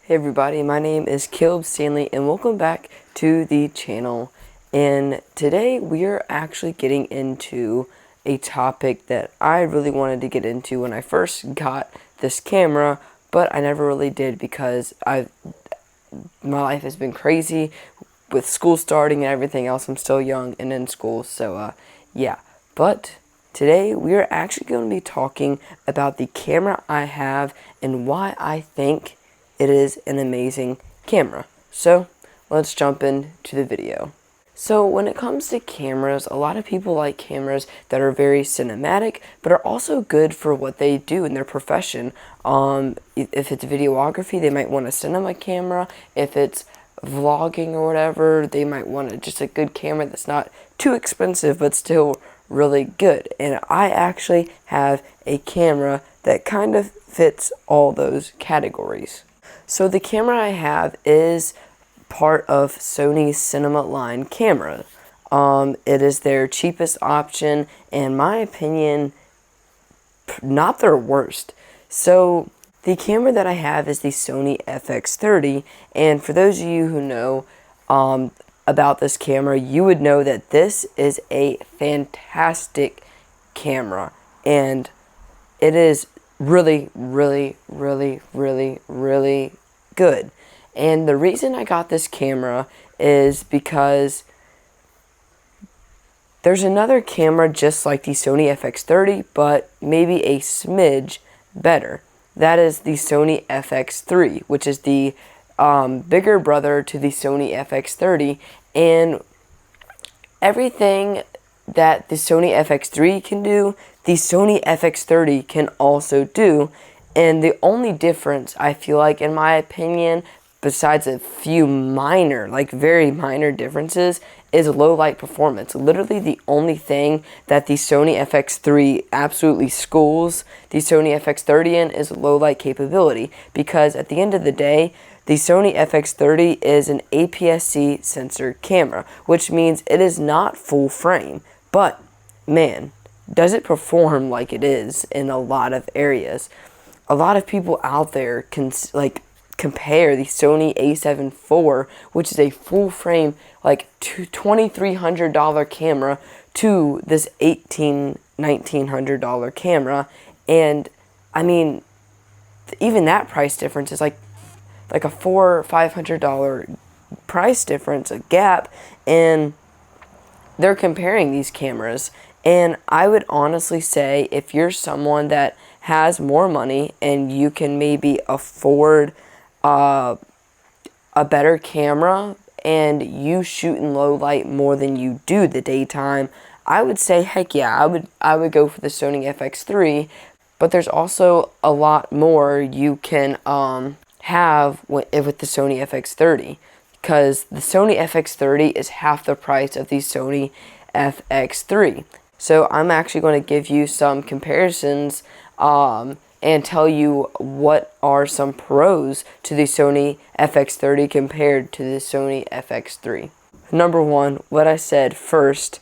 Hey everybody, my name is Caleb Stanley and welcome back to the channel. And today we are actually getting into a topic that I really wanted to get into when I first got this camera, but I never really did because my life has been crazy with school starting and everything else. I'm still young and in school, so yeah. But today we are actually going to be talking about the camera I have and why I think it is an amazing camera. So let's jump into the video. So when it comes to cameras, a lot of people like cameras that are very cinematic, but are also good for what they do in their profession. If it's videography, they might want a cinema camera. If it's vlogging or whatever, they might want just a good camera that's not too expensive, but still really good. And I actually have a camera that kind of fits all those categories. So the camera I have is part of Sony's cinema line camera. It is their cheapest option, and in my opinion, not their worst. So the camera that I have is the Sony FX30, and for those of you who know about this camera, you would know that this is a fantastic camera, and it is really good. And the reason I got this camera is because there's another camera just like the Sony FX30, but maybe a smidge better. That is the Sony FX3, which is the bigger brother to the Sony FX30, and everything that the Sony FX3 can do, the Sony FX30 can also do. And the only difference, I feel like, in my opinion, besides a few minor, like very minor differences, is low light performance. Literally the only thing that the Sony FX3 absolutely schools the Sony FX30 in is low light capability. Because at the end of the day, the Sony FX30 is an APS-C sensor camera, which means it is not full frame. But, man, does it perform like it is in a lot of areas. A lot of people out there can compare the Sony a7 IV, which is a full frame $2,300 camera, to this $1,900 camera, and I mean, even that price difference is like a $400 or $500 price difference, a gap, and they're comparing these cameras. And I would honestly say, if you're someone that has more money and you can maybe afford a better camera and you shoot in low light more than you do the daytime, I would say, heck yeah, I would go for the Sony FX3. But there's also a lot more you can have with the Sony FX30, because the Sony FX30 is half the price of the Sony FX3. So I'm actually going to give you some comparisons and tell you what are some pros to the Sony FX30 compared to the Sony FX3. Number one, what I said first,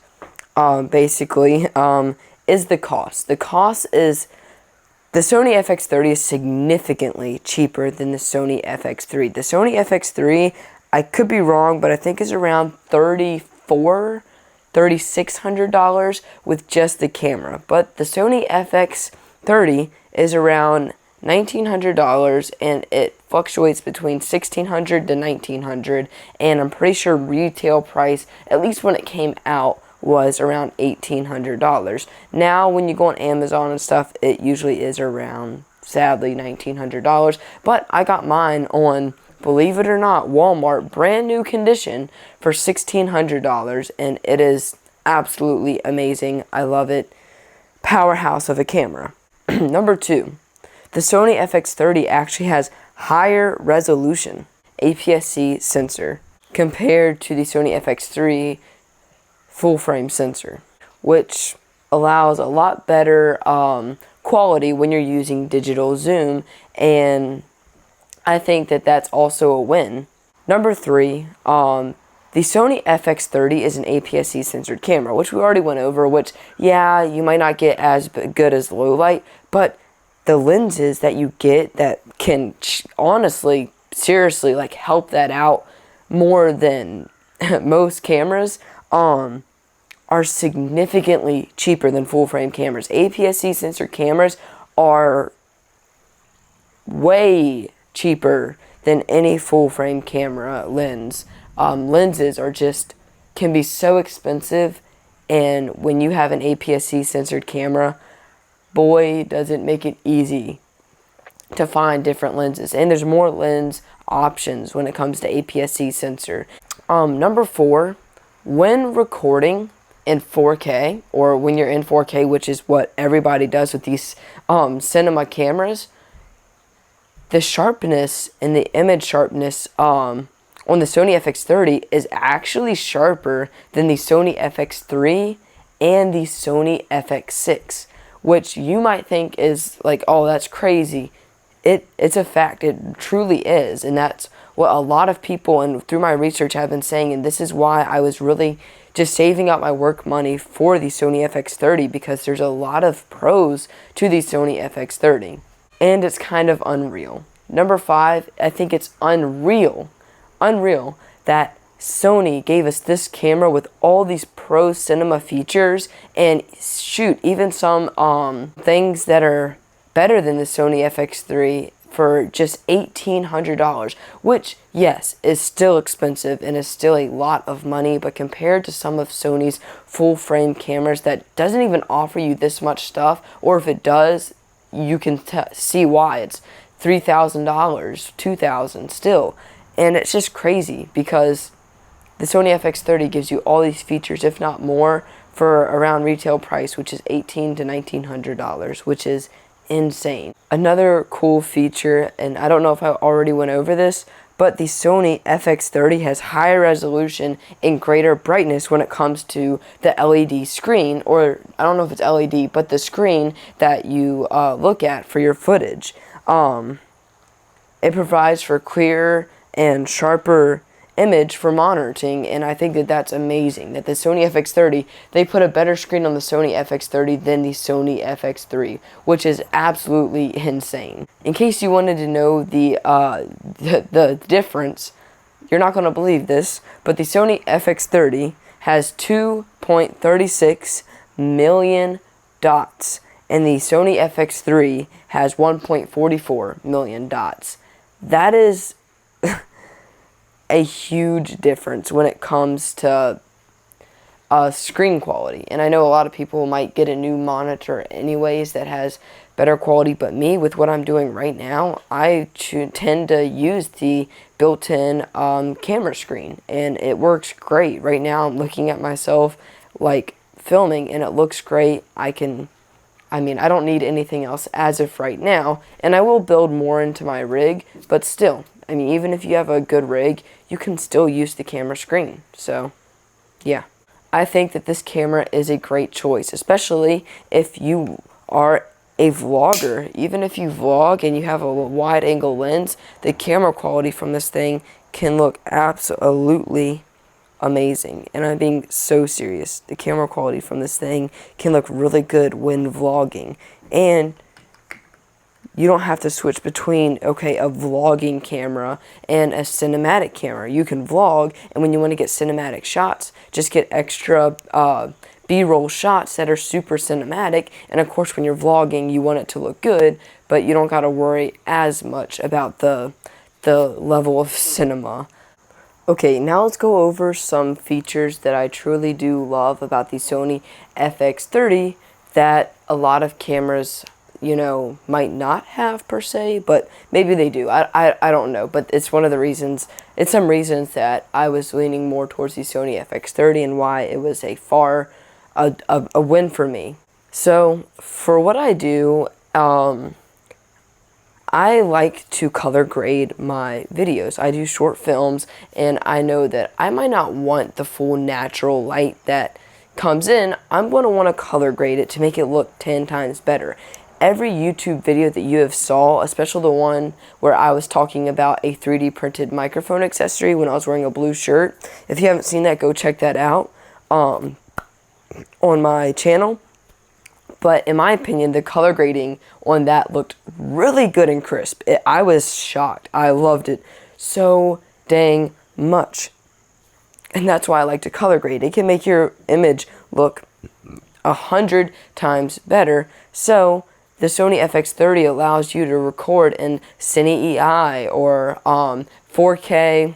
basically, is the cost. The cost is, the Sony FX30 is significantly cheaper than the Sony FX3. The Sony FX3, I could be wrong, but I think is around $3,600 with just the camera. But the Sony FX30 is around $1,900, and it fluctuates between $1,600 to $1,900, and I'm pretty sure retail price, at least when it came out, was around $1,800. Now when you go on Amazon and stuff, it usually is around, sadly, $1,900, but I got mine on, believe it or not, Walmart, brand new condition, for $1,600, and it is absolutely amazing. I love it. Powerhouse of a camera. Number two, the Sony FX30 actually has higher resolution APS-C sensor compared to the Sony FX3 full frame sensor, which allows a lot better quality when you're using digital zoom, and I think that that's also a win. Number three, the Sony FX30 is an APS-C censored camera, which we already went over, which, yeah, you might not get as good as low light, but the lenses that you get that can honestly seriously like help that out more than most cameras, are significantly cheaper than full frame cameras. APS-C sensor cameras are way cheaper than any full frame camera lens. Lenses are just, can be so expensive, and when you have an APS-C censored camera, boy, does it make it easy to find different lenses. And there's more lens options when it comes to APS-C sensor. Number 4, when recording in 4K, or when you're in 4K, which is what everybody does with these cinema cameras, the sharpness and the image sharpness on the Sony FX30 is actually sharper than the Sony FX3 and the Sony FX6, which you might think is like, oh, that's crazy. It's a fact. It truly is, and that's what a lot of people, and through my research, have been saying, and this is why I was really just saving up my work money for the Sony FX30, because there's a lot of pros to the Sony FX30, and it's kind of unreal. Number 5, I think it's unreal that Sony gave us this camera with all these pro cinema features, and shoot, even some things that are better than the Sony FX3 for just $1,800, which, yes, is still expensive and is still a lot of money, but compared to some of Sony's full frame cameras that doesn't even offer you this much stuff, or if it does, you can see why. It's $3,000, $2,000 still, and it's just crazy because the Sony FX30 gives you all these features, if not more, for around retail price, which is $1,800 to $1,900, which is insane. Another cool feature, and I don't know if I already went over this, but the Sony FX30 has higher resolution and greater brightness when it comes to the LED screen, or I don't know if it's LED, but the screen that you look at for your footage. It provides for clearer and sharper image for monitoring, and I think that that's amazing that the Sony FX30, they put a better screen on the Sony FX30 than the Sony FX3, which is absolutely insane. In case you wanted to know the difference, you're not going to believe this, but the Sony FX30 has 2.36 million dots, and the Sony FX3 has 1.44 million dots. That is a huge difference when it comes to screen quality. And I know a lot of people might get a new monitor anyways that has better quality, but me, with what I'm doing right now, I tend to use the built-in camera screen, and it works great. Right now I'm looking at myself like filming, and it looks great. I don't need anything else as of right now, and I will build more into my rig, but still, I mean, even if you have a good rig, you can still use the camera screen. So, yeah. I think that this camera is a great choice, especially if you are a vlogger. Even if you vlog and you have a wide angle lens, the camera quality from this thing can look absolutely amazing. And I'm being so serious. The camera quality from this thing can look really good when vlogging. And you don't have to switch between, okay, a vlogging camera and a cinematic camera. You can vlog, and when you want to get cinematic shots, just get extra B-roll shots that are super cinematic. And of course, when you're vlogging, you want it to look good, but you don't got to worry as much about the level of cinema. Okay, now let's go over some features that I truly do love about the Sony FX30 that a lot of cameras, you know, might not have per se, but maybe they do. I don't know, but it's one of the reasons, it's some reasons that I was leaning more towards the Sony FX30 and why it was a win for me. So, for what I do, I like to color grade my videos. I do short films, and I know that I might not want the full natural light that comes in. I'm going to want to color grade it to make it look 10 times better. Every YouTube video that you have saw, especially the one where I was talking about a 3D printed microphone accessory when I was wearing a blue shirt, if you haven't seen that, go check that out on my channel. But in my opinion, the color grading on that looked really good and crisp. I was shocked. I loved it so dang much. And that's why I like to color grade. It can make your image look 100 times better. So the Sony FX30 allows you to record in Cine EI or 4K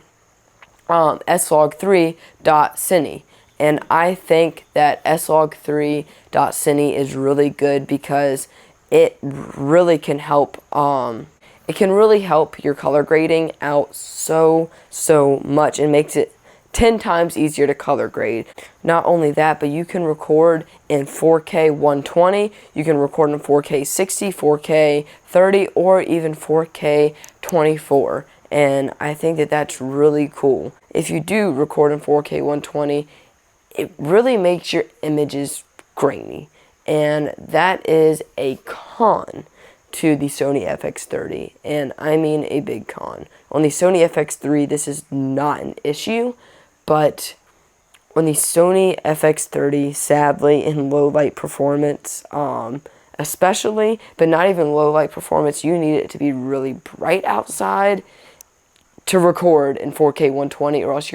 slog3.cine. And I think that slog3.cine is really good because it really can help your color grading out so much, and makes it 10 times easier to color grade. Not only that, but you can record in 4K 120, you can record in 4K 60, 4K 30, or even 4K 24. And I think that that's really cool. If you do record in 4K 120, it really makes your images grainy. And that is a con to the Sony FX30. And I mean a big con. On the Sony FX3, this is not an issue. But on the Sony FX30, sadly, in low light performance, especially, but not even low light performance, you need it to be really bright outside to record in 4K 120, or else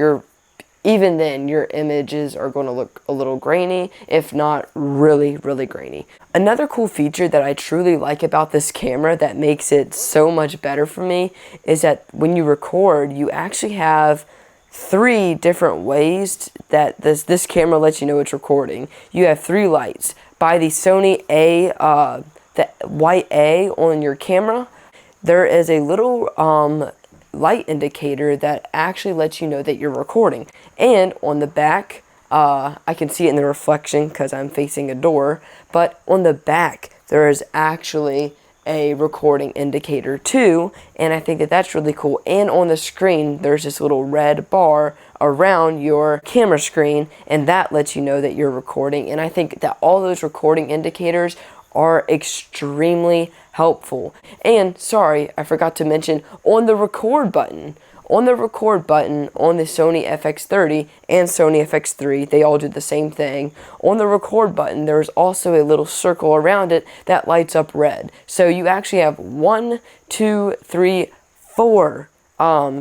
even then, your images are going to look a little grainy, if not really grainy. Another cool feature that I truly like about this camera that makes it so much better for me is that when you record, you actually have 3 different ways that this camera lets you know it's recording. You have 3 lights. By the Sony the white A on your camera, there is a little light indicator that actually lets you know that you're recording. And on the back, I can see it in the reflection because I'm facing a door, but on the back there is actually a recording indicator too, and I think that that's really cool. And on the screen there's this little red bar around your camera screen, and that lets you know that you're recording. And I think that all those recording indicators are extremely helpful. And sorry, I forgot to mention, on the record button on the Sony FX30 and Sony FX3, they all do the same thing. On the record button, there's also a little circle around it that lights up red. So you actually have 1, 2, 3, 4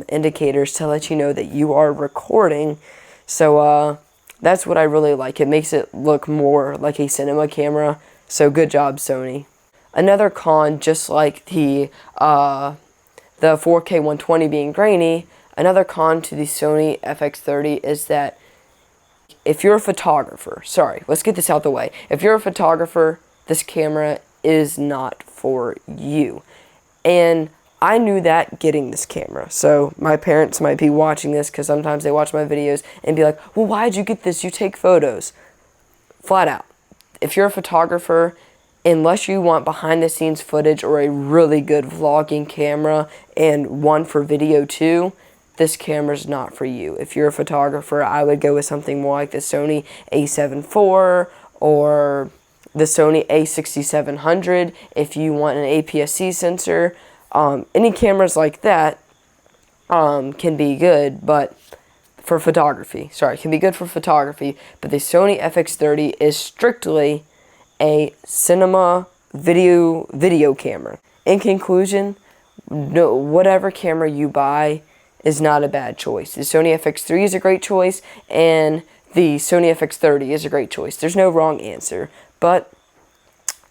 indicators to let you know that you are recording. So that's what I really like. It makes it look more like a cinema camera. So good job, Sony. Another con, just like the 4K 120 being grainy, another con to the Sony FX30 is that if you're a photographer, sorry, let's get this out the way. If you're a photographer, this camera is not for you. And I knew that getting this camera. So my parents might be watching this because sometimes they watch my videos and be like, well, why'd you get this? You take photos. Flat out. If you're a photographer, unless you want behind the scenes footage or a really good vlogging camera and one for video too, this camera's not for you. If you're a photographer, I would go with something more like the Sony a7 IV or the Sony a6700 if you want an APS-C sensor. Any cameras like that can be good, but for photography. Sorry, can be good for photography, but the Sony FX30 is strictly a cinema video camera. In conclusion, no, whatever camera you buy is not a bad choice. The Sony FX3 is a great choice, and the Sony FX30 is a great choice. There's no wrong answer, but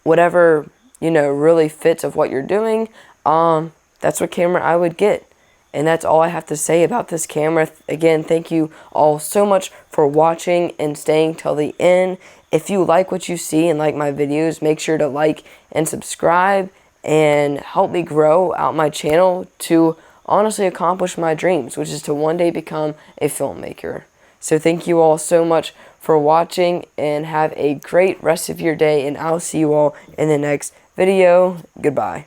whatever, really fits of what you're doing, that's what camera I would get. And that's all I have to say about this camera. Again, thank you all so much for watching and staying till the end. If you like what you see and like my videos, make sure to like and subscribe and help me grow out my channel to honestly accomplish my dreams, which is to one day become a filmmaker. So thank you all so much for watching, and have a great rest of your day, and I'll see you all in the next video. Goodbye.